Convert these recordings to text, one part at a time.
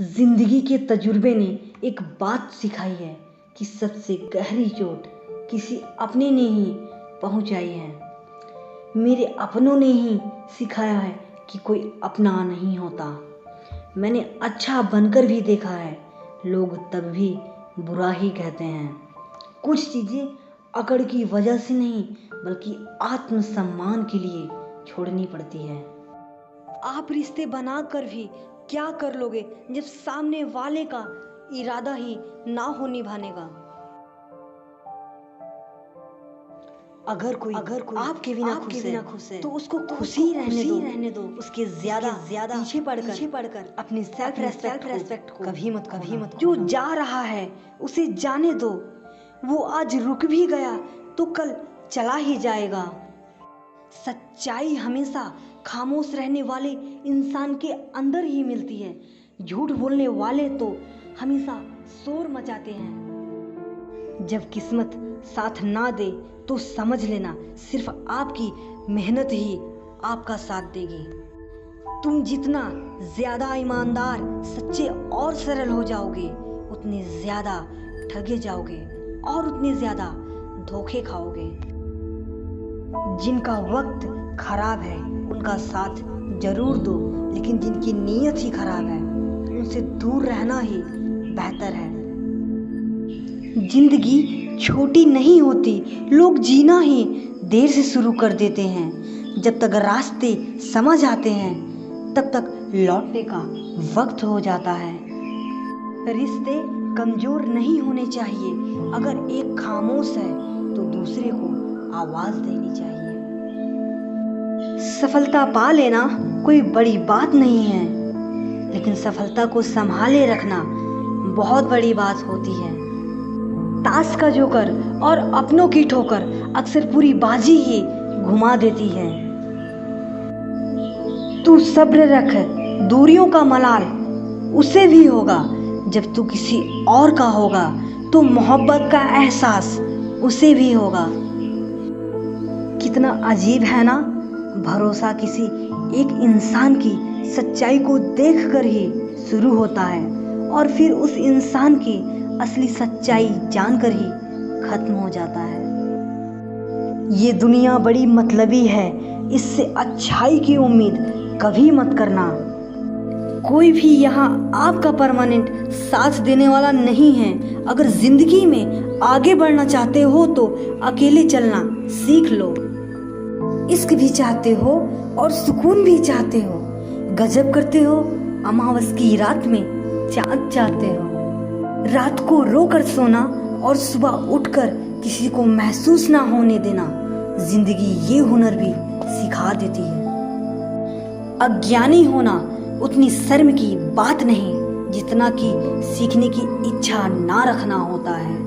जिंदगी के तजुर्बे ने एक बात सिखाई है कि सबसे गहरी चोट किसी अपने ने ही पहुंचाई है। मेरे अपनों ने ही सिखाया है कि कोई अपना नहीं होता। मैंने अच्छा बनकर भी देखा है, लोग तब भी बुरा ही कहते हैं। कुछ चीज़ें अकड़ की वजह से नहीं बल्कि आत्मसम्मान के लिए छोड़नी पड़ती है। आप रिश्ते बनाकर भी क्या कर लोगे जब सामने वाले का इरादा ही ना हो निभाने का। अगर कोई आपके बिना खुश है तो उसको खुशी रहने दो। उसके ज्यादा पीछे पड़कर अपनी सेल्फ रेस्पेक्ट को कभी मत जो जा रहा है उसे जाने दो। वो आज रुक भी गया तो कल चला ही जाएगा। सच्चाई हमेशा खामोश रहने वाले इंसान के अंदर ही मिलती है। झूठ बोलने वाले तो हमेशा शोर मचाते हैं। जब किस्मत साथ ना दे तो समझ लेना सिर्फ आपकी मेहनत ही आपका साथ देगी। तुम जितना ज्यादा ईमानदार, सच्चे और सरल हो जाओगे उतने ज्यादा ठगे जाओगे और उतने ज्यादा धोखे खाओगे। जिनका वक्त खराब है उनका साथ जरूर दो, लेकिन जिनकी नीयत ही खराब है उनसे दूर रहना ही बेहतर है। जिंदगी छोटी नहीं होती, लोग जीना ही देर से शुरू कर देते हैं। जब तक रास्ते समझ आते हैं तब तक लौटने का वक्त हो जाता है। रिश्ते कमजोर नहीं होने चाहिए। अगर एक खामोश है तो दूसरे को आवाज देनी चाहिए। सफलता पा लेना कोई बड़ी बात नहीं है, लेकिन सफलता को संभाले रखना बहुत बड़ी बात होती है। ताश का जोकर और अपनों की ठोकर अक्सर पूरी बाजी ही घुमा देती है। तू सब्र रख, दूरियों का मलाल उसे भी होगा। जब तू किसी और का होगा तो मोहब्बत का एहसास उसे भी होगा। कितना अजीब है ना, भरोसा किसी एक इंसान की सच्चाई को देखकर ही शुरू होता है और फिर उस इंसान की असली सच्चाई जानकर ही खत्म हो जाता है। ये दुनिया बड़ी मतलबी है, इससे अच्छाई की उम्मीद कभी मत करना। कोई भी यहाँ आपका परमानेंट साथ देने वाला नहीं है। अगर जिंदगी में आगे बढ़ना चाहते हो तो अकेले चलना सीख लो। इश्क भी चाहते हो और सुकून भी चाहते हो, गजब करते हो अमावस की रात में चाँद चाहते हो। रात को रोकर सोना और सुबह उठकर किसी को महसूस ना होने देना, जिंदगी ये हुनर भी सिखा देती है। अज्ञानी होना उतनी शर्म की बात नहीं जितना कि सीखने की इच्छा ना रखना होता है।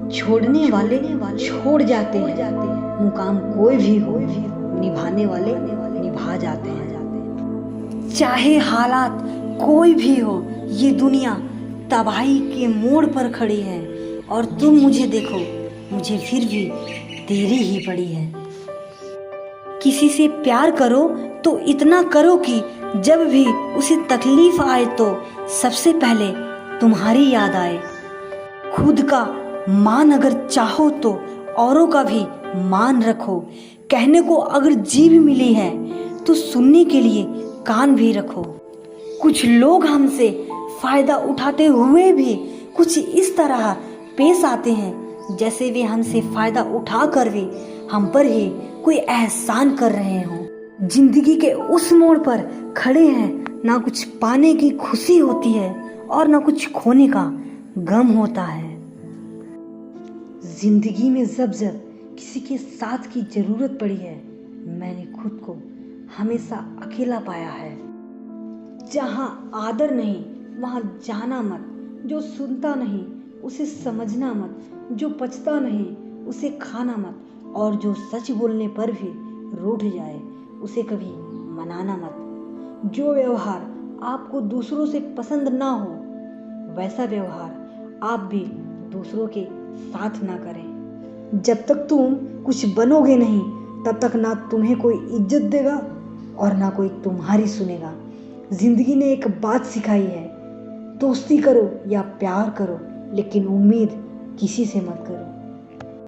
छोड़ने वाले छोड़ जाते हैं, मुकाम कोई भी हो निभाने वाले निभा जाते हैं। चाहे हालात कोई भी हो, ये दुनिया तबाही के मोड़ पर खड़ी है और तुम मुझे देखो, मुझे फिर भी देरी ही पड़ी है। किसी से प्यार करो तो इतना करो कि जब भी उसे तकलीफ आए तो सबसे पहले तुम्हारी याद आए। खुद का मान अगर चाहो तो औरों का भी मान रखो। कहने को अगर जीभ मिली है तो सुनने के लिए कान भी रखो। कुछ लोग हमसे फायदा उठाते हुए भी कुछ इस तरह पेश आते हैं जैसे वे हमसे फायदा उठाकर भी हम पर ही कोई एहसान कर रहे हों। जिंदगी के उस मोड़ पर खड़े हैं, ना कुछ पाने की खुशी होती है और ना कुछ खोने का गम होता है। जिंदगी में जब किसी के साथ की जरूरत पड़ी है, मैंने खुद को हमेशा अकेला पाया है। जहाँ आदर नहीं वहाँ जाना मत। जो सुनता नहीं उसे समझना मत। जो पचता नहीं उसे खाना मत। और जो सच बोलने पर भी रूठ जाए उसे कभी मनाना मत। जो व्यवहार आपको दूसरों से पसंद ना हो वैसा व्यवहार आप भी दूसरों के साथ ना करें। जब तक तुम कुछ बनोगे नहीं तब तक ना तुम्हें कोई इज्जत देगा और ना कोई तुम्हारी सुनेगा। जिंदगी ने एक बात सिखाई है, दोस्ती करो या प्यार करो, लेकिन उम्मीद किसी से मत करो।